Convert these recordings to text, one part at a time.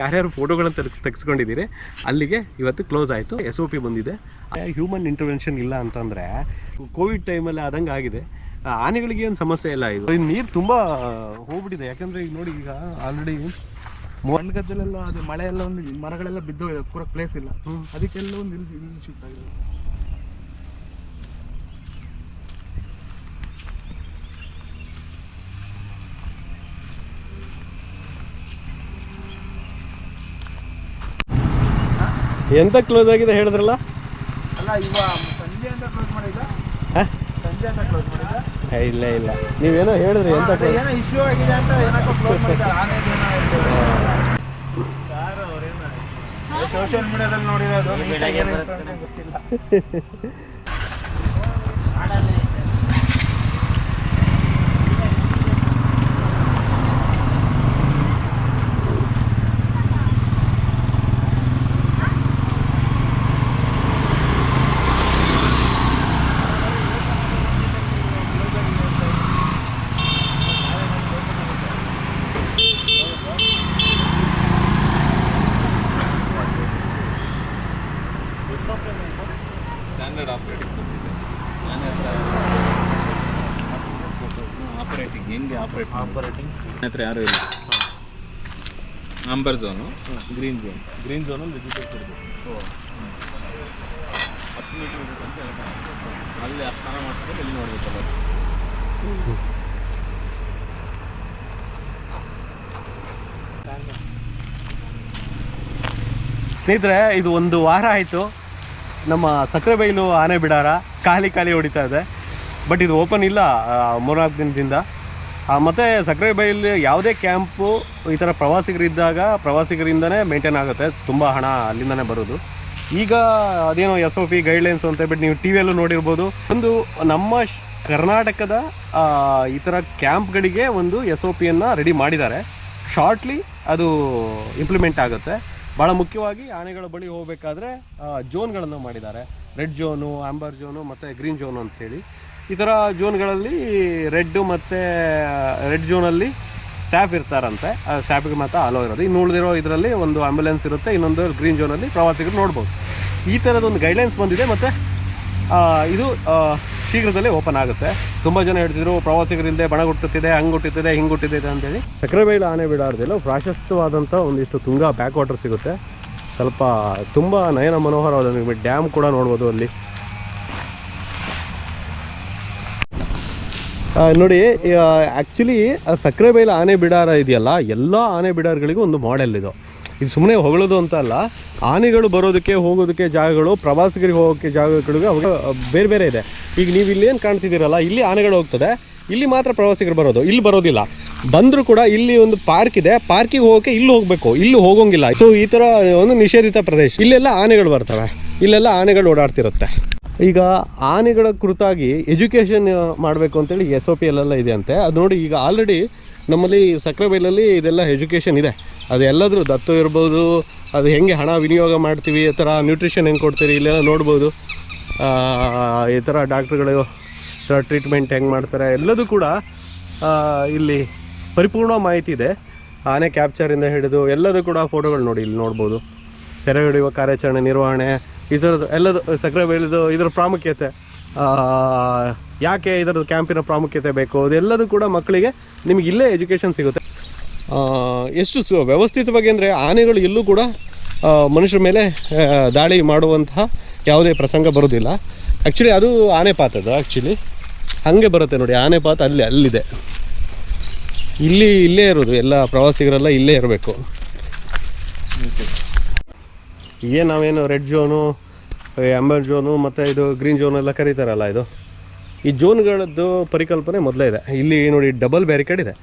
ಯಾರ್ಯಾರು ಫೋಟೋಗಳನ್ನು ತೆಗೆಸ್ಕೊಂಡಿದ್ದೀರಿ ಅಲ್ಲಿಗೆ ಇವತ್ತು ಕ್ಲೋಸ್ ಆಯಿತು. SOP ಬಂದಿದೆ. ಹ್ಯೂಮನ್ ಇಂಟರ್ವೆನ್ಷನ್ ಇಲ್ಲ ಅಂತಂದರೆ ಕೋವಿಡ್ ಟೈಮಲ್ಲಿ ಆದಂಗೆ ಆಗಿದೆ. ಆನೆಗಳಿಗೆ ಏನು ಸಮಸ್ಯೆ ಇಲ್ಲ. ಇದು ನೀರು ತುಂಬ ಹೋಗ್ಬಿಟ್ಟಿದೆ. ಯಾಕಂದರೆ ಈಗ ನೋಡಿ, ಈಗ ಆಲ್ರೆಡಿ ಗದ್ದೆಲ್ಲ ಅದು ಮಳೆ ಎಲ್ಲ ಒಂದು ಮರಗಳೆಲ್ಲ ಬಿದ್ದೋಗಿದೆ, ಪೂರ ಪ್ಲೇಸ್ ಇಲ್ಲ, ಅದಕ್ಕೆಲ್ಲ ಒಂದು ಇಲ್ಲಿ ಶಿಫ್ಟ್ ಆಗಿದೆ. ಎಂತ ಕ್ಲೋಸ್ ಆಗಿದೆ ಹೇಳಿದ್ರಲ್ಲ? ಅಲ್ಲ, ಇವಾಗ ಸಂಜೆ ಅಂತ ಕ್ಲೋಸ್ ಮಾಡಿದ, ಸಂಜೆ ಅಂತ ಕ್ಲೋಸ್ ಮಾಡಿದ. ಇಲ್ಲ ಇಲ್ಲ, ನೀವೇನೋ ಹೇಳಿದ್ರಿ ಎಂತ ಏನೋ ಇಶ್ಯೂ ಆಗಿದೆ ಅಂತ ಏನೋ ಕ್ಲೋಸ್ ಮಾಡಿದ. ಸೋಷಿಯಲ್ ಮೀಡಿಯಾದಲ್ಲಿ ನೋಡಿರೋದು, ಗೊತ್ತಿಲ್ಲ. Standard operating procedure. ಆಪರೇಟಿಂಗ್ ಹೆಂಗೆ ಆಪರೇಟಿಂಗ್ ನನ್ನ ಹತ್ರ ಯಾರೂ ಇಲ್ಲ. ಆಂಬರ್ ಝೋನು, ಗ್ರೀನ್ ಝೋನಲ್ಲಿ ವಿಸಿಟರ್ಸ್ ಇರ್ಬೋದು. 10 ಮೀಟರ್ ಅಂತ ಅಲ್ಲಿ ಸ್ನಾನ ಮಾಡ್ತಾರೆ, ಇಲ್ಲಿ ನೋಡ್ಬೇಕಲ್ಲ. ಸ್ನೇಹಿತರೆ, ಇದು ಒಂದು ವಾರ ಆಯಿತು ನಮ್ಮ ಸಕ್ಕರೆಬೈಲು ಆನೆ ಬಿಡಾರ ಖಾಲಿ ಹೊಡಿತಾ ಇದೆ. ಬಟ್ ಇದು ಓಪನ್ ಇಲ್ಲ 3-4 ದಿನದಿಂದ. ಮತ್ತು ಸಕ್ಕರೆಬೈಲು ಯಾವುದೇ ಕ್ಯಾಂಪು ಈ ಥರ ಪ್ರವಾಸಿಗರಿಂದನೇ ಮೇಂಟೈನ್ ಆಗುತ್ತೆ. ತುಂಬ ಹಣ ಅಲ್ಲಿಂದನೇ ಬರೋದು. ಈಗ ಅದೇನೋ SOP ಗೈಡ್ಲೈನ್ಸ್ ಅಂತ ಹೇಳ್ಬಿಟ್ಟು ನೀವು ಟಿ ವಿಯಲ್ಲೂ ನೋಡಿರ್ಬೋದು. ಒಂದು ನಮ್ಮ ಕರ್ನಾಟಕದ ಈ ಥರ ಕ್ಯಾಂಪ್ಗಳಿಗೆ ಒಂದು SOPಯನ್ನು ರೆಡಿ ಮಾಡಿದ್ದಾರೆ. ಶಾರ್ಟ್ಲಿ ಅದು ಇಂಪ್ಲಿಮೆಂಟ್ ಆಗುತ್ತೆ. ಭಾಳ ಮುಖ್ಯವಾಗಿ ಆನೆಗಳ ಬಳಿ ಹೋಗಬೇಕಾದ್ರೆ ಝೋನ್ಗಳನ್ನು ಮಾಡಿದ್ದಾರೆ. ರೆಡ್ ಝೋನು, ಆಂಬರ್ ಝೋನು ಮತ್ತು ಗ್ರೀನ್ ಝೋನು ಅಂಥೇಳಿ. ಈ ಥರ ಝೋನ್ಗಳಲ್ಲಿ ರೆಡ್ ಝೋನಲ್ಲಿ ಸ್ಟಾಫ್ ಇರ್ತಾರಂತೆ. ಸ್ಟಾಫಿಗೆ ಮಾತ್ರ ಅಲೋ ಇರೋದು. ಇನ್ನು ಉಳಿದಿರೋ ಇದರಲ್ಲಿ ಒಂದು ಆಂಬ್ಯುಲೆನ್ಸ್ ಇರುತ್ತೆ, ಇನ್ನೊಂದು ಗ್ರೀನ್ ಝೋನಲ್ಲಿ ಪ್ರವಾಸಿಗರು ನೋಡ್ಬೋದು. ಈ ಥರದೊಂದು ಗೈಡ್ಲೈನ್ಸ್ ಬಂದಿದೆ. ಮತ್ತು ಇದು ಶೀಘ್ರದಲ್ಲೇ ಓಪನ್ ಆಗುತ್ತೆ. ತುಂಬ ಜನ ಹೇಳ್ತಿದ್ರು ಪ್ರವಾಸಿಗರಿಂದ ಬಣ ಹುಟ್ಟುತ್ತಿದೆ, ಹಂಗೆ ಹುಟ್ಟುತ್ತಿದೆ, ಹಿಂಗೆ ಹುಟ್ಟಿದೆ ಅಂತೇಳಿ. ಸಕ್ಕರೆಬೈಲು ಆನೆ ಬಿಡಾರದೆಲ್ಲ ಪ್ರಾಶಸ್ತ್ಯವಾದಂಥ ಒಂದಿಷ್ಟು ತುಂಗಾ ಬ್ಯಾಕ್ ವಾಟರ್ ಸಿಗುತ್ತೆ. ಸ್ವಲ್ಪ ತುಂಬ ನಯನ ಮನೋಹರವಾದ ನಿಮಗೆ ಡ್ಯಾಮ್ ಕೂಡ ನೋಡ್ಬೋದು ಅಲ್ಲಿ. ನೋಡಿ, ಆ್ಯಕ್ಚುಲಿ ಸಕ್ಕರೆಬೈಲು ಆನೆ ಬಿಡಾರ ಇದೆಯಲ್ಲ, ಎಲ್ಲ ಆನೆ ಬಿಡಾರಗಳಿಗೂ ಒಂದು ಮಾಡೆಲ್ ಇದು ಸುಮ್ಮನೆ ಹೊಗಳೋದು ಅಂತ ಅಲ್ಲ. ಆನೆಗಳು ಬರೋದಕ್ಕೆ ಹೋಗೋದಕ್ಕೆ ಜಾಗಗಳು, ಪ್ರವಾಸಿಗರಿಗೆ ಹೋಗೋಕ್ಕೆ ಜಾಗಗಳಿಗೆ ಅವಾಗ ಬೇರೆ ಬೇರೆ ಇದೆ. ಈಗ ನೀವು ಇಲ್ಲೇನು ಕಾಣ್ತಿದ್ದೀರಲ್ಲ, ಇಲ್ಲಿ ಆನೆಗಳು ಹೋಗ್ತದೆ, ಇಲ್ಲಿ ಮಾತ್ರ ಪ್ರವಾಸಿಗರು ಬರೋದು, ಇಲ್ಲಿ ಬರೋದಿಲ್ಲ. ಬಂದರೂ ಕೂಡ ಇಲ್ಲಿ ಒಂದು ಪಾರ್ಕ್ ಇದೆ, ಪಾರ್ಕಿಗೆ ಹೋಗೋಕ್ಕೆ ಇಲ್ಲಿ ಹೋಗಬೇಕು, ಇಲ್ಲಿ ಹೋಗೋಂಗಿಲ್ಲ. ಸೊ ಈ ಥರ ಒಂದು ನಿಷೇಧಿತ ಪ್ರದೇಶ. ಇಲ್ಲೆಲ್ಲ ಆನೆಗಳು ಬರ್ತವೆ, ಇಲ್ಲೆಲ್ಲ ಆನೆಗಳು ಓಡಾಡ್ತಿರುತ್ತೆ. ಈಗ ಆನೆಗಳ ಕುರಿತಾಗಿ ಎಜುಕೇಷನ್ ಮಾಡಬೇಕು ಅಂತೇಳಿ SOP ಎಲ್ಲ ಇದೆ ಅಂತೆ. ಅದು ನೋಡಿ, ಈಗ ಆಲ್ರೆಡಿ ನಮ್ಮಲ್ಲಿ ಸಕ್ಕರೆಬೈಲಲ್ಲಿ ಇದೆಲ್ಲ ಎಜುಕೇಷನ್ ಇದೆ. ಅದು ಎಲ್ಲಾದರೂ ದತ್ತು ಇರ್ಬೋದು, ಅದು ಹೆಂಗೆ ಹಣ ವಿನಿಯೋಗ ಮಾಡ್ತೀವಿ, ಈ ಥರ ನ್ಯೂಟ್ರಿಷನ್ ಹೆಂಗೆ ಕೊಡ್ತೀರಿ ಇಲ್ಲೆಲ್ಲ ನೋಡ್ಬೋದು. ಈ ಥರ ಡಾಕ್ಟ್ರುಗಳು ಟ್ರೀಟ್ಮೆಂಟ್ ಹೆಂಗೆ ಮಾಡ್ತಾರೆ ಎಲ್ಲದೂ ಕೂಡ ಇಲ್ಲಿ ಪರಿಪೂರ್ಣ ಮಾಹಿತಿ ಇದೆ. ಆನೆ ಕ್ಯಾಪ್ಚರಿಂದ ಹಿಡಿದು ಎಲ್ಲದೂ ಕೂಡ ಫೋಟೋಗಳು ನೋಡಿ ಇಲ್ಲಿ ನೋಡ್ಬೋದು. ಸೆರೆ ಹಿಡಿಯುವ ಕಾರ್ಯಾಚರಣೆ, ನಿರ್ವಹಣೆ, ಈ ಥರದ್ದು ಎಲ್ಲದು ಸಕ್ಕರೆಬೈಲುದು ಇದರ ಪ್ರಾಮುಖ್ಯತೆ, ಯಾಕೆ ಇದರದ್ದು ಕ್ಯಾಂಪಿನ ಪ್ರಾಮುಖ್ಯತೆ ಬೇಕು, ಅದೆಲ್ಲದೂ ಕೂಡ ಮಕ್ಕಳಿಗೆ ನಿಮಗೆ ಇಲ್ಲೇ ಎಜುಕೇಷನ್ ಸಿಗುತ್ತೆ. ಎಷ್ಟು ವ್ಯವಸ್ಥಿತವಾಗಿ ಅಂದರೆ ಆನೆಗಳು ಎಲ್ಲೂ ಕೂಡ ಮನುಷ್ಯರ ಮೇಲೆ ದಾಳಿ ಮಾಡುವಂತಹ ಯಾವುದೇ ಪ್ರಸಂಗ ಬರೋದಿಲ್ಲ. ಆ್ಯಕ್ಚುಲಿ ಅದು ಆನೆಪಾತ್, ಅದು ಆ್ಯಕ್ಚುಲಿ ಹಾಗೆ ಬರುತ್ತೆ ನೋಡಿ. ಆನೆಪಾತ್ ಅಲ್ಲಿದೆ, ಇಲ್ಲೇ ಇರೋದು. ಎಲ್ಲ ಪ್ರವಾಸಿಗರೆಲ್ಲ ಇಲ್ಲೇ ಇರಬೇಕು. ನಾವೇನು ರೆಡ್ ಝೋನು, ಆಂಬರ್ ಝೋನು ಮತ್ತು ಇದು ಗ್ರೀನ್ ಝೋನ್ ಎಲ್ಲ ಕರೀತಾರಲ್ಲ, ಇದು ಈ ಝೋನ್ಗಳದ್ದು ಪರಿಕಲ್ಪನೆ ಮೊದಲೇ ಇದೆ. ಇಲ್ಲಿ ನೋಡಿ ಡಬಲ್ ಬ್ಯಾರಿಕೇಡ್ ಇದೆ,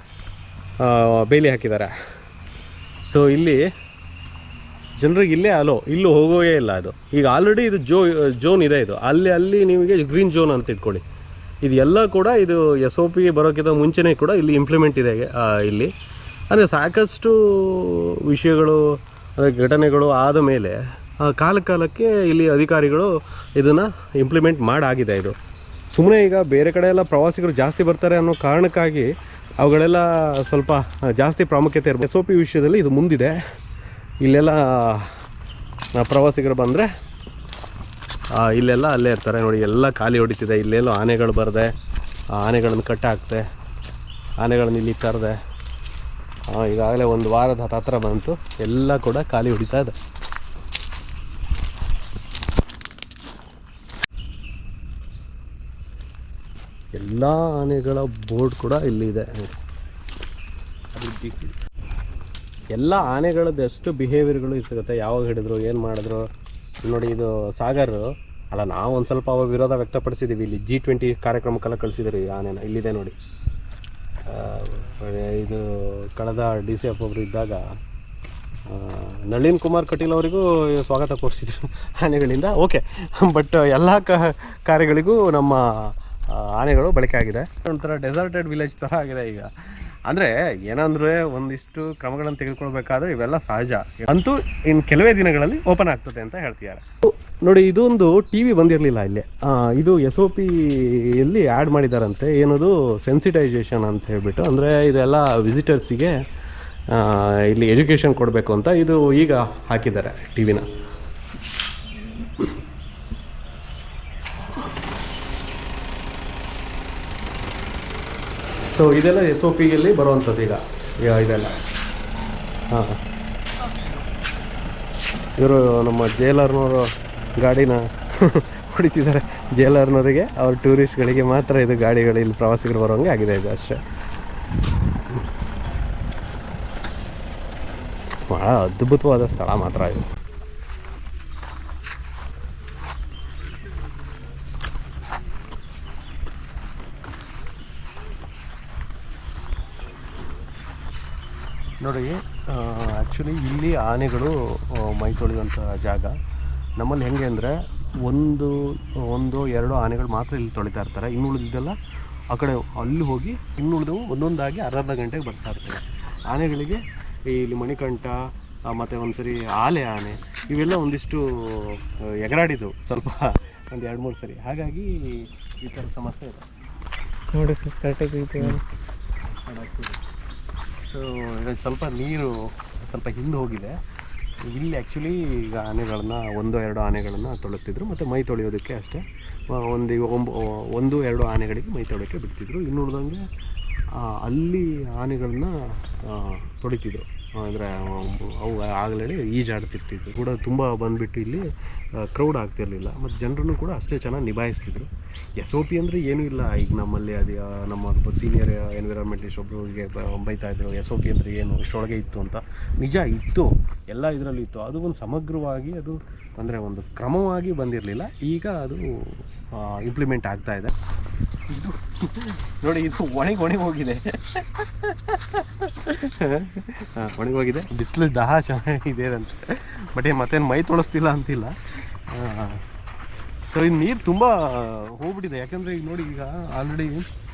ಬೇಲಿ ಹಾಕಿದ್ದಾರೆ. ಸೊ ಇಲ್ಲಿ ಜನರಿಗೆ ಇಲ್ಲೇ ಇಲ್ಲೂ ಹೋಗೋದೇ ಇಲ್ಲ. ಅದು ಈಗ ಆಲ್ರೆಡಿ ಇದು ಝೋನ್ ಇದೆ. ಇದು ಅಲ್ಲಿ ನಿಮಗೆ ಗ್ರೀನ್ ಝೋನ್ ಅಂತ ಇಟ್ಕೊಳ್ಳಿ. ಇದು ಎಲ್ಲ ಕೂಡ ಇದು SOP ಬರೋಕ್ಕಿಂತ ಮುಂಚೆನೇ ಕೂಡ ಇಲ್ಲಿ ಇಂಪ್ಲಿಮೆಂಟ್ ಇದೆ. ಇಲ್ಲಿ ಅಂದರೆ ಸಾಕಷ್ಟು ವಿಷಯಗಳು, ಘಟನೆಗಳು ಆದ ಮೇಲೆ ಕಾಲಕ್ಕೆ ಇಲ್ಲಿ ಅಧಿಕಾರಿಗಳು ಇದನ್ನು ಇಂಪ್ಲಿಮೆಂಟ್ ಮಾಡಾಗಿದೆ. ಇದು ಸುಮ್ಮನೆ ಈಗ ಬೇರೆ ಕಡೆ ಎಲ್ಲ ಪ್ರವಾಸಿಗರು ಜಾಸ್ತಿ ಬರ್ತಾರೆ ಅನ್ನೋ ಕಾರಣಕ್ಕಾಗಿ ಅವುಗಳೆಲ್ಲ ಸ್ವಲ್ಪ ಜಾಸ್ತಿ ಪ್ರಾಮುಖ್ಯತೆ ಇರಬೇಕು. SOP ವಿಷಯದಲ್ಲಿ ಇದು ಮುಂದಿದೆ. ಇಲ್ಲೆಲ್ಲ ಪ್ರವಾಸಿಗರು ಬಂದರೆ ಇಲ್ಲೆಲ್ಲ ಅಲ್ಲೇ ಇರ್ತಾರೆ ನೋಡಿ. ಎಲ್ಲ ಖಾಲಿ ಹೊಡಿತಿದೆ, ಇಲ್ಲೆಲ್ಲೋ ಆನೆಗಳು ಬರದೆ ಆನೆಗಳನ್ನು ಕಟ್ಟಾಕ್ತೆ, ಆನೆಗಳನ್ನು ಇಲ್ಲಿ ತರದೆ ಈಗಾಗಲೇ ಒಂದು ವಾರದ ಹತ್ರ ಬಂತು, ಎಲ್ಲ ಕೂಡ ಖಾಲಿ ಹೊಡಿತಾ ಇದೆ. ಎಲ್ಲ ಆನೆಗಳ ಬೋರ್ಡ್ ಕೂಡ ಇಲ್ಲಿದೆ. ಎಲ್ಲ ಆನೆಗಳದ್ದು ಎಷ್ಟು ಬಿಹೇವಿಯರ್ಗಳು ಸಿಗುತ್ತೆ, ಯಾವಾಗ ಹಿಡಿದ್ರು, ಏನು ಮಾಡಿದ್ರು ನೋಡಿ. ಇದು ಸಾಗರ್ ಅಲ್ಲ, ನಾವು ಒಂದು ಸ್ವಲ್ಪ ಅವಾಗ ವಿರೋಧ ವ್ಯಕ್ತಪಡಿಸಿದ್ದೀವಿ. ಇಲ್ಲಿ G20 ಕಾರ್ಯಕ್ರಮಕ್ಕೆಲ್ಲ ಕಳಿಸಿದ್ರು ಈ ಆನೆನ. ಇಲ್ಲಿದೆ ನೋಡಿ. ಇದು ಕಳೆದ DCF ಒಬ್ಬರು ಇದ್ದಾಗ ನಳಿನ್ ಕುಮಾರ್ ಕಟೀಲ್ ಅವರಿಗೂ ಸ್ವಾಗತ ಕೋರಿಸಿದ್ರು ಆನೆಗಳಿಂದ. ಓಕೆ, ಬಟ್ ಎಲ್ಲ ಕಾರ್ಯಗಳಿಗೂ ನಮ್ಮ ಆನೆಗಳು ಬಳಕೆ ಆಗಿದೆ. ಒಂಥರ ಡೆಸರ್ಟೆಡ್ ವಿಲೇಜ್ ಥರ ಆಗಿದೆ ಈಗ. ಅಂದರೆ ಏನಂದರೆ ಒಂದಿಷ್ಟು ಕ್ರಮಗಳನ್ನು ತೆಗೆದುಕೊಳ್ಬೇಕಾದ್ರೆ ಇವೆಲ್ಲ ಸಹಜ. ಅಂತೂ ಇನ್ನು ಕೆಲವೇ ದಿನಗಳಲ್ಲಿ ಓಪನ್ ಆಗ್ತದೆ ಅಂತ ಹೇಳ್ತಿದ್ದಾರೆ ನೋಡಿ. ಇದೊಂದು TV ಬಂದಿರಲಿಲ್ಲ ಇಲ್ಲಿ. ಇದು SOPಯಲ್ಲಿ ಆ್ಯಡ್ ಮಾಡಿದ್ದಾರಂತೆ. ಏನದು ಸೆನ್ಸಿಟೈಸೇಷನ್ ಅಂತ ಹೇಳ್ಬಿಟ್ಟು, ಅಂದರೆ ಇದೆಲ್ಲ ವಿಸಿಟರ್ಸಿಗೆ ಇಲ್ಲಿ ಎಜುಕೇಷನ್ ಕೊಡಬೇಕು ಅಂತ ಇದು ಈಗ ಹಾಕಿದ್ದಾರೆ TVನ. ಸೊ ಇದೆಲ್ಲ SOPಯಲ್ಲಿ ಬರುವಂಥದ್ದು ಈಗ ಇದೆಲ್ಲ. ಹಾಂ, ಇವರು ನಮ್ಮ ಜೇಲರ್ನವರು ಗಾಡಿನ ಹೊಡಿತಿದ್ದಾರೆ. ಜೇಲರ್ನವರಿಗೆ, ಅವ್ರ ಟೂರಿಸ್ಟ್ಗಳಿಗೆ ಮಾತ್ರ ಇದು ಗಾಡಿಗಳು ಇಲ್ಲಿ ಪ್ರವಾಸಿಗರು ಬರೋಂಗೆ ಆಗಿದೆ ಇದು ಅಷ್ಟೇ. ಭಾಳ ಅದ್ಭುತವಾದ ಸ್ಥಳ ಮಾತ್ರ ಇದು. ನೋಡಿ, ಆ್ಯಕ್ಚುಲಿ ಇಲ್ಲಿ ಆನೆಗಳು ಮೈ ತೊಳೆಯುವಂಥ ಜಾಗ. ನಮ್ಮಲ್ಲಿ ಹೆಂಗೆ ಅಂದರೆ ಒಂದು ಎರಡು ಆನೆಗಳು ಮಾತ್ರ ಇಲ್ಲಿ ತೊಳಿತಾ ಇರ್ತಾರೆ. ಇನ್ನು ಉಳಿದಿದ್ದೆಲ್ಲ ಆ ಕಡೆ ಅಲ್ಲಿ ಹೋಗಿ ಇನ್ನುಳಿದವು ಒಂದೊಂದಾಗಿ ಅರ್ಧ ಗಂಟೆಗೆ ಬರ್ತಾ ಇರ್ತವೆ. ಆನೆಗಳಿಗೆ ಇಲ್ಲಿ ಮಣಿಕಂಠ ಮತ್ತು ಒಂದ್ಸರಿ ಆನೆ ಇವೆಲ್ಲ ಒಂದಿಷ್ಟು ಎಗರಾಡಿದ್ದು ಸ್ವಲ್ಪ ಒಂದು 2-3 ಸರಿ. ಹಾಗಾಗಿ ಈ ಥರ ಸಮಸ್ಯೆ ಇದೆ ನೋಡಿ ಸರ್. ಕರೆಕ್ಟಾಗಿ ಸೊ ಸ್ವಲ್ಪ ನೀರು ಸ್ವಲ್ಪ ಹಿಂದೆ ಹೋಗಿದೆ. ಇಲ್ಲಿ ಆ್ಯಕ್ಚುಲಿ ಈಗ ಆನೆಗಳನ್ನು 1-2 ಆನೆಗಳನ್ನು ತೊಳಿಸ್ತಿದ್ರು, ಮತ್ತು ಮೈ ತೊಳೆಯೋದಕ್ಕೆ ಅಷ್ಟೇ 1-2 ಆನೆಗಳಿಗೆ ಮೈ ತೊಳೆಯೋಕ್ಕೆ ಬಿಡ್ತಿದ್ರು. ಇನ್ನು ಉಳಿದಂಗೆ ಅಲ್ಲಿ ಆನೆಗಳನ್ನ ತೊಳಿತಿದ್ರು. ಅಂದರೆ ಅವು ಆಗಲೇ ಈಜಾಡ್ತಿರ್ತಿದ್ರು ಕೂಡ. ತುಂಬ ಬಂದುಬಿಟ್ಟು ಇಲ್ಲಿ ಕ್ರೌಡ್ ಆಗ್ತಿರಲಿಲ್ಲ, ಮತ್ತು ಜನರನ್ನು ಕೂಡ ಅಷ್ಟೇ ಚೆನ್ನಾಗಿ ನಿಭಾಯಿಸ್ತಿದ್ರು. SOP ಅಂದರೆ ಏನೂ ಇಲ್ಲ. ಈಗ ನಮ್ಮಲ್ಲಿ ಅದು ನಮ್ಮ ಸೀನಿಯರ್ ಎನ್ವಿರಾನ್ಮೆಂಟಿಸ್ಟ್ ಒಬ್ಬರಿಗೆ ಬೈತಾಯಿದ್ರು, SOP ಅಂದರೆ ಏನು, ಇಷ್ಟೊಳಗೆ ಇತ್ತು ಅಂತ. ನಿಜ ಇತ್ತು, ಎಲ್ಲ ಇದರಲ್ಲಿ ಇತ್ತು. ಅದು ಒಂದು ಸಮಗ್ರವಾಗಿ ಅದು ಅಂದರೆ ಒಂದು ಕ್ರಮವಾಗಿ ಬಂದಿರಲಿಲ್ಲ. ಈಗ ಅದು ಇಂಪ್ಲಿಮೆಂಟ್ ಆಗ್ತಾಯಿದೆ. ಇದು ನೋಡಿ, ಇದು ಒಣಗಿ ಹೋಗಿದೆ. ಒಣಗೋಗಿದೆ. ಬಿಸಿಲು ದಾಹ ಚೆನ್ನಾಗಿದೆ ಅಂತ, ಬಟ್ ಮತ್ತೇನು ಮೈ ತೊಳಸ್ತಿಲ್ಲ ಅಂತಿಲ್ಲ. ಸೊ ಈ ನೀರು ತುಂಬ ಹೋಗ್ಬಿಟ್ಟಿದೆ. ಯಾಕಂದರೆ ಈಗ ನೋಡಿ, ಈಗ ಆಲ್ರೆಡಿ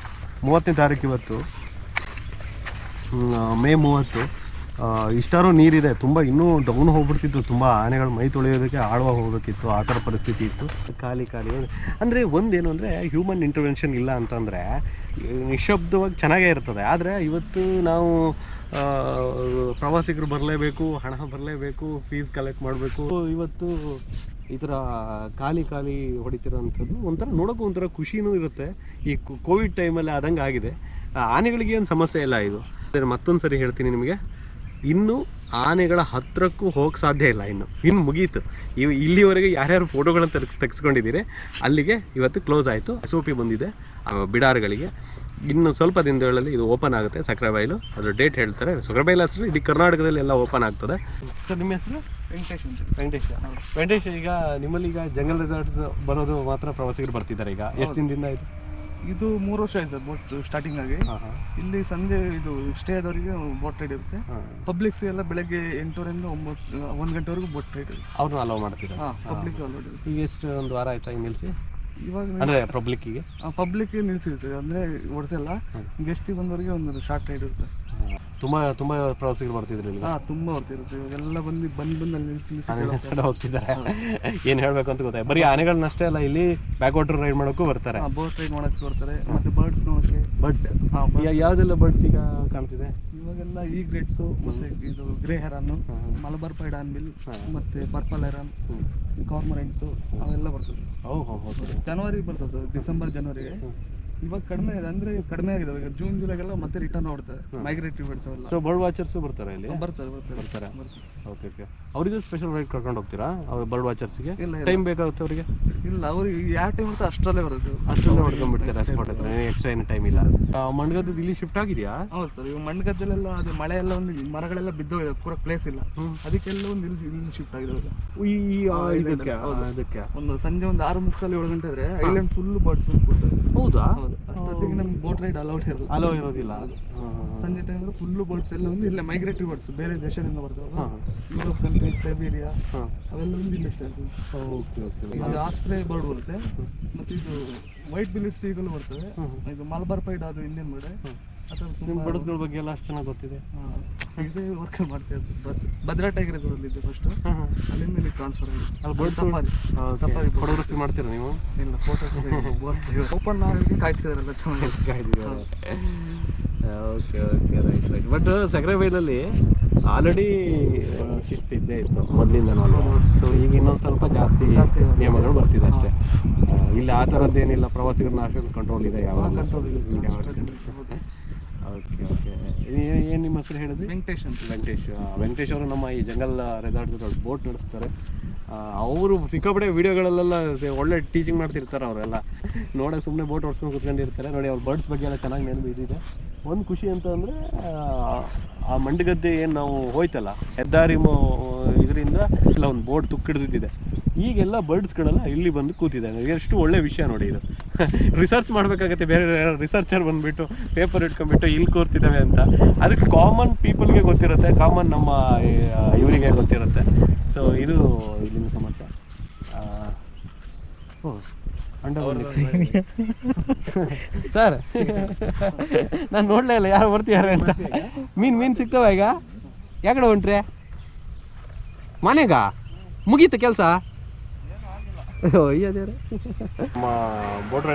30ನೇ ತಾರೀಕು, ಇವತ್ತು ಮೇ 30. ಇಷ್ಟಾರು ನೀರಿದೆ, ತುಂಬ ಇನ್ನೂ ಡೌನ್ ಹೋಗ್ಬಿಡ್ತಿತ್ತು. ತುಂಬ ಆನೆಗಳು ಮೈ ತೊಳೆಯೋದಕ್ಕೆ ಆಳವಾಗಿ ಹೋಗಬೇಕಿತ್ತು, ಆ ಥರ ಪರಿಸ್ಥಿತಿ ಇತ್ತು. ಖಾಲಿ ಅಂದರೆ ಒಂದೇನು ಅಂದರೆ ಹ್ಯೂಮನ್ ಇಂಟರ್ವೆನ್ಷನ್ ಇಲ್ಲ ಅಂತಂದರೆ ನಿಶಬ್ದವಾಗಿ ಚೆನ್ನಾಗೇ ಇರ್ತದೆ. ಆದರೆ ಇವತ್ತು ನಾವು ಪ್ರವಾಸಿಗರು ಬರಲೇಬೇಕು, ಹಣ ಬರಲೇಬೇಕು, ಫೀಸ್ ಕಲೆಕ್ಟ್ ಮಾಡಬೇಕು. ಇವತ್ತು ಈ ಥರ ಖಾಲಿ ಹೊಡಿತಿರೋಂಥದ್ದು ಒಂಥರ ನೋಡೋಕ್ಕೂ ಒಂಥರ ಖುಷಿನೂ ಇರುತ್ತೆ. ಈ ಕೋವಿಡ್ ಟೈಮಲ್ಲಿ ಆದಂಗೆ ಆಗಿದೆ. ಆನೆಗಳಿಗೆ ಏನು ಸಮಸ್ಯೆ ಇಲ್ಲ. ಇದು ಮತ್ತೊಂದು ಸರಿ ಹೇಳ್ತೀನಿ ನಿಮಗೆ, ಇನ್ನು ಆನೆಗಳ ಹತ್ತಿರಕ್ಕೂ ಹೋಗಕ್ಕೆ ಸಾಧ್ಯ ಇಲ್ಲ. ಇನ್ನು ಮುಗೀತು. ಇಲ್ಲಿವರೆಗೆ ಯಾರ್ಯಾರು ಫೋಟೋಗಳನ್ನು ತೆಗೆಸ್ಕೊಂಡಿದ್ದೀರಿ ಅಲ್ಲಿಗೆ ಇವತ್ತು ಕ್ಲೋಸ್ ಆಯಿತು. SOP ಬಂದಿದೆ ಬಿಡಾರ್ಗಳಿಗೆ. ಇನ್ನು ಸ್ವಲ್ಪ ದಿನಗಳಲ್ಲಿ ಇದು ಓಪನ್ ಆಗುತ್ತೆ. ಸಕ್ರೆಬೈಲು ಅದರ ಡೇಟ್ ಹೇಳ್ತಾರೆ. ಸಕ್ರೆಬೈಲು ಹೆಸರು ಇಡೀ ಕರ್ನಾಟಕದಲ್ಲಿ ಎಲ್ಲ ಓಪನ್ ಆಗ್ತದೆ. ಸರ್, ನಿಮ್ಮ ಹೆಸರು? ವೆಂಕಟೇಶ್. ಈಗ ನಿಮ್ಮಲ್ಲಿ ಈಗ ಜಂಗಲ್ ರೆಸಾರ್ಟ್ಸ್ ಬರೋದು ಮಾತ್ರ ಪ್ರವಾಸಿಗರು ಬರ್ತಿದ್ದಾರೆ. ಈಗ ಎಷ್ಟು ದಿನದಿಂದ ಇದು? ಇದು 3 ವರ್ಷ ಆಯ್ತು ಸರ್ ಬೋಟ್ ಸ್ಟಾರ್ಟಿಂಗ್ ಆಗಿ. ಇಲ್ಲಿ ಸಂಜೆ ಇದು ಸ್ಟೇ ಆದವರಿಗೆ ಬೋಟ್ ರೈಡ್ ಇರುತ್ತೆ. ಪಬ್ಲಿಕ್ಸ್ ಎಲ್ಲ ಬೆಳಗ್ಗೆ 8ರಿಂದ 1 ಗಂಟೆವರೆಗೂ ಬೋಟ್ ರೈಡ್ ಇರುತ್ತೆ. ಅವ್ರನ್ನ ಅಲೋ ಮಾಡ್ತೀರಾ? Public already. ಈಗ ಎಷ್ಟು ಒಂದು ವಾರ ಆಯ್ತಾ ಈಗ ನಿಲ್ಲಿಸಿ? ಇವಾಗ ಅಂದರೆ ಪಬ್ಲಿಕ್ಕಿಗೆ ನಿಲ್ಸಿರ್ತೀವಿ. ಅಂದರೆ ಓಡಿಸಲ್ಲ. ಗೆಸ್ಟಿಗೆ ಬಂದವರಿಗೆ ಒಂದು ಶಾರ್ಟ್ ರೈಡ್ ಇರುತ್ತೆ. ತುಂಬ ಪ್ರವಾಸಿಗರು ಬರ್ತಿದ್ರು ಇಲ್ಲಿ? ತುಂಬ ಬರ್ತಿರುತ್ತೆ. ಇವಾಗೆಲ್ಲ ಬಂದು ಅಲ್ಲಿ ನಿಲ್ಲಿಸಿ ಹೋಗ್ತಿದ್ದಾರೆ. ಏನು ಹೇಳಬೇಕು ಅಂತ ಗೊತ್ತಾಯ್ತು. ಬರೀ ಆನೆಗಳನ್ನಷ್ಟೇ ಅಲ್ಲ, ಇಲ್ಲಿ ಬ್ಯಾಕ್ ವಾಟರ್ ರೈಡ್ ಮಾಡೋಕ್ಕೂ ಬರ್ತಾರೆ. ಬೋಟ್ ರೈಡ್ ಮಾಡೋಕ್ಕೆ ಬರ್ತಾರೆ. ಮತ್ತು ಬರ್ಡ್ಸ್ ಓಕೆ. ಬರ್ಡ್ಸ್ ಹಾಂ, ಯಾವುದೆಲ್ಲ ಬರ್ಡ್ಸ್ ಈಗ ಕಾಣ್ತಿದೆ? ಇವಾಗೆಲ್ಲ ಈ ಗ್ರೇಡ್ಸು ಮತ್ತೆ ಇದು ಗ್ರೇ ಹೆರಾನು, ಮಲಬಾರ್ ಪೈಡಾನ್ ಬಿಲ್, ಮತ್ತೆ ಪರ್ಪಲ್ ಹೆರಾನ್, ಕಾರ್ಮೊರೆಂಟ್ಸು ಅವೆಲ್ಲ ಬರ್ತದೆ. ಹೌದು. ಜನವರಿಗೆ ಬರ್ತದೆ, ಡಿಸೆಂಬರ್ ಜನವರಿಗೆ. ಇವಾಗ ಕಡಿಮೆ ಇದೆ, ಅಂದ್ರೆ ಕಡಿಮೆ ಆಗಿದೆ. ಈಗ ಜೂನ್ ಜುಲೈಗೆಲ್ಲ ಮತ್ತೆ ರಿಟರ್ನ್ ಮಾಡ್ತಾರೆ ಮೈಗ್ರೇಟಿವ್ ಬರ್ಡ್ಸ್ ಎಲ್ಲ. ಸೊ ಬರ್ಡ್ ವಾಚರ್ಸು ಬರ್ತಾರೆ ಇಲ್ಲಿ? ಬರ್ತಾರೆ. ಓಕೆ. ಅವರಿಗೆ ಸ್ಪೆಷಲ್ ರೈಡ್ ಕರ್ಕೊಂಡು ಹೋಗ್ತೀರಾ ಅವ್ರು ಬರ್ಡ್ ವಾಚರ್ಸ್ಗೆ? ಇಲ್ಲ ಟೈಮ್ ಬೇಕಾಗುತ್ತೆ ಅವರಿಗೆ? ಇಲ್ಲ, ಅವ್ರಿಗೆ ಯಾವ ಟೈಮ್ ಇರುತ್ತೆ ಅಷ್ಟರಲ್ಲೇ ಬರೋದು. ಅಷ್ಟರಲ್ಲೇ ಹೊಡ್ಕೊಂಡ್ಬಿಡ್ತಾರೆ, ಅಷ್ಟು ಹೊಟ್ಟೆ ಎಕ್ಸ್ಟ್ರಾ ಏನು ಟೈಮ್ ಇಲ್ಲ. ಮಣ್ಗದ್ದು ಇಲ್ಲಿ ಶಿಫ್ಟ್ ಆಗಿದೆಯಾ? ಹೌದು ಸರ್, ಇವಾಗ ಮಣ್ಣಗದ್ದೆಲ್ಲ ಅದು ಮಳೆ ಎಲ್ಲ ಒಂದು ಮರಗಳೆಲ್ಲ ಬಿದ್ದೋಗಿದೆ, ಪೂರ ಪ್ಲೇಸ್ ಇಲ್ಲ. ಅದಕ್ಕೆಲ್ಲ ಒಂದು ಇಲ್ಲಿ ಶಿಫ್ಟ್ ಆಗಿದೆ. ಅದಕ್ಕೆ ಒಂದು ಸಂಜೆ ಒಂದು 6:30 7 ಗಂಟೆ ಆದ್ರೆ ಐಲ್ಯಾಂಡ್ ಫುಲ್ ಬರ್ಡ್ಸ್ ಕೂಡ್ತದೆ. ಹೌದಾ? ಹೌದು, ಅಷ್ಟೊತ್ತಿಗೆ ನಮ್ಗೆ ಬೋಟ್ ರೈಡ್ ಅಲೌಡ್ ಇರಲ್ಲ. ಅಲೋ ಇರೋದಿಲ್ಲ. ಸಂಜೆ ಟೈಮ್ ಫುಲ್ ಬರ್ಡ್ಸ್ ಎಲ್ಲ ಒಂದು ಇಲ್ಲೇ ಮೈಗ್ರೇಟಿವ್ ಬರ್ಡ್ಸ್ ಬೇರೆ ದೇಶದಿಂದ ಬರ್ತಾವಲ್ಲ, ಯುರೋಪ್ ಕಂಟ್ರೀಸ್, ಸೈಬೀರಿಯಾ ಅವೆಲ್ಲ ಒಂದು ಇಲ್ಲ ಅದು ಆಸ್ಪ್ರೇ ಬರ್ಡ್ ಬರುತ್ತೆ. ಮತ್ತೆ ಇದು ವೈಟ್ ಬಿಲಿಟ್ ಸೀಗಲ್ ಬರ್ತದೆ. ಇದು ಮಲಬಾರ್ ಪೈಡ್ ಅದು ಇಂಡಿಯನ್ ಬರ್ಡ್. ನಿಮ್ಮ ಬರ್ಡ್ಸ್ಗಳ ಬಗ್ಗೆ ಎಲ್ಲ ಅಷ್ಟು ಚೆನ್ನಾಗಿ ಗೊತ್ತಿದೆ. ಇದೇ ವರ್ಕ್ ಮಾಡ್ತಾ ಇದ್ದು ಭದ್ರಾ ಟೈಗರ್ ಇದೆ ಫಸ್ಟ್, ಅಲ್ಲಿಂದ ಇಲ್ಲಿ ಟ್ರಾನ್ಸ್ಫರ್ ಆಗಿದೆ. ಅಲ್ಲಿ ಬರ್ಡ್ಸ್ ಸಫಾರಿ ಫೋಟೋಗ್ರಫಿ ಮಾಡ್ತೀರಾ ನೀವು? ಇಲ್ಲ, ಫೋಟೋ ಓಪನ್ ಆಗಿ ಕಾಯ್ತಿದಾರಲ್ಲ, ಚೆನ್ನಾಗಿ. Okay right. ಬಟ್ ಸಕ್ರೆಬೈಲಲ್ಲಿ ಆಲ್ರೆಡಿ ಶಿಸ್ತು ಇದ್ದೇ ಇತ್ತು ಮೊದಲಿಂದನೂ. ಸೊ ಈಗ ಇನ್ನೊಂದು ಸ್ವಲ್ಪ ಜಾಸ್ತಿ ನಿಯಮಗಳು ಬರ್ತಿದೆ ಅಷ್ಟೇ. ಇಲ್ಲಿ ಆ ಥರದ್ದೇನಿಲ್ಲ, ಪ್ರವಾಸಿಗರನ್ನ ಅಷ್ಟೊಂದು ಕಂಟ್ರೋಲ್ ಇದೆ. ಯಾವ ಕಂಟ್ರೋಲ್ ಇದೆ. ಓಕೆ. ಏನು ನಿಮ್ಮ ಹೆಸರು ಹೇಳಿದ್ರಿ? ವೆಂಕಟೇಶ್ ಅವರು ನಮ್ಮ ಈ ಜಂಗಲ್ ರೆಸಾರ್ಟ್ ಬೋಟ್ ನಡೆಸ್ತಾರೆ. ಅವರು ಸಿಕ್ಕಾಪಟ್ಟೆ ವೀಡಿಯೋಗಳಲ್ಲೆಲ್ಲ ಒಳ್ಳೆ ಟೀಚಿಂಗ್ ಮಾಡ್ತಿರ್ತಾರೆ. ಅವರೆಲ್ಲ ನೋಡೋಕೆ ಸುಮ್ಮನೆ ಬೋಟ್ ಓಡಿಸ್ಕೊಂಡು ಕೂತ್ಕೊಂಡಿರ್ತಾರೆ. ನೋಡಿ, ಅವ್ರ ಬರ್ಡ್ಸ್ ಬಗ್ಗೆ ಎಲ್ಲ ಚೆನ್ನಾಗಿ ನೆನಪು ಇದಿದೆ. ಒಂದು ಖುಷಿ ಅಂತ ಅಂದರೆ ಆ ಮಂಡಗದ್ದೆ ಏನು ನಾವು ಹೋಯ್ತಲ್ಲ ಹೆದ್ದಾರಿ ಇದರಿಂದ ಎಲ್ಲ ಒಂದು ಬೋಟ್ ತುಕ್ಕಿಡ್ದಿದೆ. ಈಗೆಲ್ಲ ಬರ್ಡ್ಸ್ಗಳೆಲ್ಲ ಇಲ್ಲಿ ಬಂದು ಕೂತಿದ್ದಾವೆ. ಎಷ್ಟು ಒಳ್ಳೆ ವಿಷಯ ನೋಡಿ ಇದು. ರಿಸರ್ಚ್ ಮಾಡಬೇಕಾಗತ್ತೆ, ಬೇರೆ ರಿಸರ್ಚರ್ ಬಂದುಬಿಟ್ಟು ಪೇಪರ್ ಇಟ್ಕೊಂಡ್ಬಿಟ್ಟು ಇಲ್ಲಿ ಕೂರ್ತಿದ್ದಾವೆ ಅಂತ. ಅದಕ್ಕೆ ಕಾಮನ್ ಪೀಪಲ್ಗೆ ಗೊತ್ತಿರುತ್ತೆ, ಕಾಮನ್ ನಮ್ಮ ಇವರಿಗೆ ಗೊತ್ತಿರುತ್ತೆ. ಸೊ ಇದು ಇಲ್ಲಿನ ಸಮಸ್ಯೆ. ಸರ್, ನಾನು ನೋಡಲೇ ಇಲ್ಲ ಯಾರು ಬರ್ತಿದ್ದಾರೆ ಅಂತ. ಮೀನು ಸಿಗ್ತಾವ ಈಗ? ಯಾಕಡೆ ಹೊಂಟ್ರಿ ಮನೆಗ? ಮುಗೀತು ಕೆಲಸ? ನಮ್ಮ ಬೋಟ್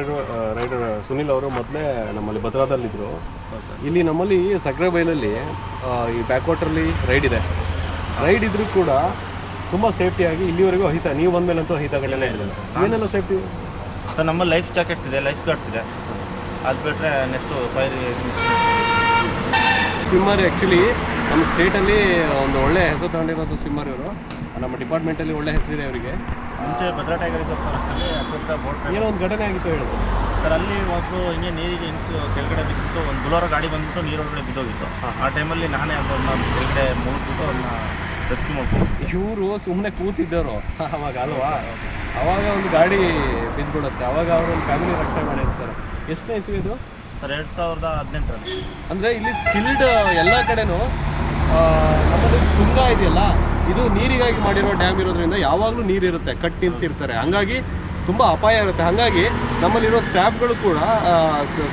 ರೈಡರ್ ಸುನಿಲ್ ಅವರು ಮೊದಲೇ ನಮ್ಮಲ್ಲಿ ಭದ್ರಾದಲ್ಲಿದ್ದರು. ಇಲ್ಲಿ ನಮ್ಮಲ್ಲಿ ಸಕ್ರೆಬೈಲಲ್ಲಿ ಈ ಬ್ಯಾಕ್ ವಾಟರ್ಲಿ ರೈಡ್ ಇದೆ. ರೈಡ್ ಇದ್ರೂ ಕೂಡ ತುಂಬ ಸೇಫ್ಟಿಯಾಗಿ ಇಲ್ಲಿವರೆಗೂ ಹಿತ, ನೀವು ಬಂದಮೇಲಂತೂ ಹಿತಗಳೆಲ್ಲ ಇದೆ. ಏನೆಲ್ಲ ಸೇಫ್ಟಿ ಸರ್? ನಮ್ಮ ಲೈಫ್ ಜಾಕೆಟ್ಸ್ ಇದೆ, ಲೈಫ್ ಗಾರ್ಡ್ಸ್ ಇದೆ. ಅದು ಬಿಟ್ಟರೆ ನೆಕ್ಸ್ಟು ಫೈರ್ ಸ್ವಿಮ್ಮರ್. ಆ್ಯಕ್ಚುಲಿ ನಮ್ಮ ಸ್ಟೇಟಲ್ಲಿ ಒಂದು ಒಳ್ಳೆ ಹೆಸರು ತಗೊಂಡಿರೋದು ಸ್ವಿಮ್ಮರ್ ಇವರು. ನಮ್ಮ ಡಿಪಾರ್ಟ್ಮೆಂಟಲ್ಲಿ ಒಳ್ಳೆ ಹೆಸರಿದೆ ಅವರಿಗೆ. ಮುಂಚೆ ಭದ್ರಾ ಟೈಗರ್ ರಿಸರ್ವ್ ಫಾರೆಸ್ಟಲ್ಲಿ 10 ವರ್ಷ ಬೋಟ್ ಏನೋ ಒಂದು ಘಟನೆ ಆಗಿತ್ತು ಹೇಳೋದು ಸರ್. ಅಲ್ಲಿ ಒಬ್ಬರು ಹಿಂಗೆ ನೀರಿಗೆ ಕೆಳಗಡೆ ಬಿದ್ದುಬಿಟ್ಟು ಒಂದು ಬುಲೋರ ಗಾಡಿ ಬಂದುಬಿಟ್ಟು ನೀರೊಳಗಡೆ ಬಿದ್ದೋಗಿತ್ತು. ಆ ಟೈಮಲ್ಲಿ ನಾನೇ ಅದನ್ನ ಕೆಳಗಡೆ ಮುಗಿದ್ಬಿಟ್ಟು ಅದನ್ನ ರೆಸ್ಕ್ಯೂ ಮಾಡ್ಕೊಂಡು. ಇವರು ಸುಮ್ಮನೆ ಕೂತಿದ್ದರು ಅವಾಗ ಅಲ್ವಾ? ಅವಾಗ ಒಂದು ಗಾಡಿ ಬಿದ್ದುಬಿಡುತ್ತೆ. ಅವಾಗ ಅವರು ಒಂದು ಫ್ಯಾಮಿಲಿ ರಕ್ಷಣೆ ಮಾಡಿರ್ತಾರೆ. ಎಷ್ಟನೇ ಇಸ್ವಿ ಇದು ಸರ್? 2018ರಲ್ಲಿ. ಅಂದರೆ ಇಲ್ಲಿ ಸ್ಕಿಲ್ಡ್ ಎಲ್ಲ ಕಡೆನೂ ನಮ್ಮದು ತುಂಗಾ ಇದೆಯಲ್ಲ, ಇದು ನೀರಿಗಾಗಿ ಮಾಡಿರೋ ಡ್ಯಾಮ್ ಇರೋದ್ರಿಂದ ಯಾವಾಗಲೂ ನೀರಿರುತ್ತೆ, ಕಟ್ ನಿಲ್ಸಿರ್ತಾರೆ. ಹಂಗಾಗಿ ತುಂಬ ಅಪಾಯ ಇರುತ್ತೆ. ಹಾಗಾಗಿ ನಮ್ಮಲ್ಲಿರೋ ಸ್ಟಾಫ್ಗಳು ಕೂಡ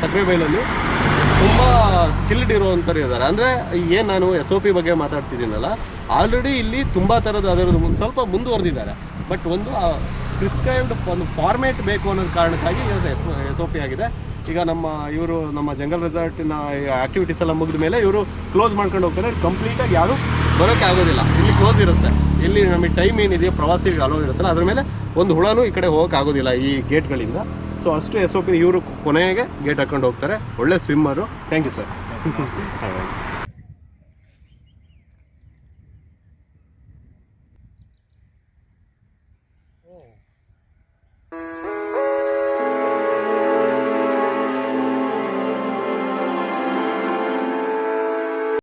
ಸಕ್ರೆಬೈಲಲ್ಲಿ ತುಂಬ ಸ್ಕಿಲ್ಡ್ ಇರೋವಂಥವ್ರು ಇದ್ದಾರೆ. ಅಂದರೆ ಏನು ನಾನು SOP ಬಗ್ಗೆ ಮಾತಾಡ್ತಿದ್ದೀನಲ್ಲ, ಆಲ್ರೆಡಿ ಇಲ್ಲಿ ತುಂಬ ಥರದ ಅದರದ್ದು ಸ್ವಲ್ಪ ಮುಂದುವರೆದಿದ್ದಾರೆ. ಬಟ್ ಒಂದು ಪ್ರಿಸ್ಕ್ರೈಬ್ಡ್ ಒಂದು ಫಾರ್ಮೇಟ್ ಬೇಕು ಅನ್ನೋದು ಕಾರಣಕ್ಕಾಗಿ SOP ಆಗಿದೆ. ಈಗ ನಮ್ಮ ಜಂಗಲ್ ರೆಸಾರ್ಟಿನ ಆ್ಯಕ್ಟಿವಿಟೀಸ್ ಎಲ್ಲ ಮುಗಿದ ಮೇಲೆ ಇವರು ಕ್ಲೋಸ್ ಮಾಡ್ಕೊಂಡು ಹೋಗ್ತಾರೆ. ಕಂಪ್ಲೀಟಾಗಿ ಯಾರೂ ಬರೋಕ್ಕೆ ಆಗೋದಿಲ್ಲ. ಇಲ್ಲಿ ಕ್ಲೋಸ್ ಇರುತ್ತೆ. ಇಲ್ಲಿ ನಮಗೆ ಟೈಮ್ ಏನಿದೆಯೋ ಪ್ರವಾಸಿಗೆ ಅಲೋ ಇರುತ್ತಲ್ಲ, ಅದ್ರ ಮೇಲೆ ಒಂದು ಹುಳನೂ ಈ ಕಡೆ ಹೋಗೋಕೆ ಆಗೋದಿಲ್ಲ ಈ ಗೇಟ್ಗಳಿಂದ. ಸೊ ಅಷ್ಟು SOP ಇವರು ಕೊನೆಗೆ ಗೇಟ್ ಹಾಕೊಂಡು ಹೋಗ್ತಾರೆ. ಒಳ್ಳೆ ಸ್ವಿಮ್ಮರು. Thank you sir.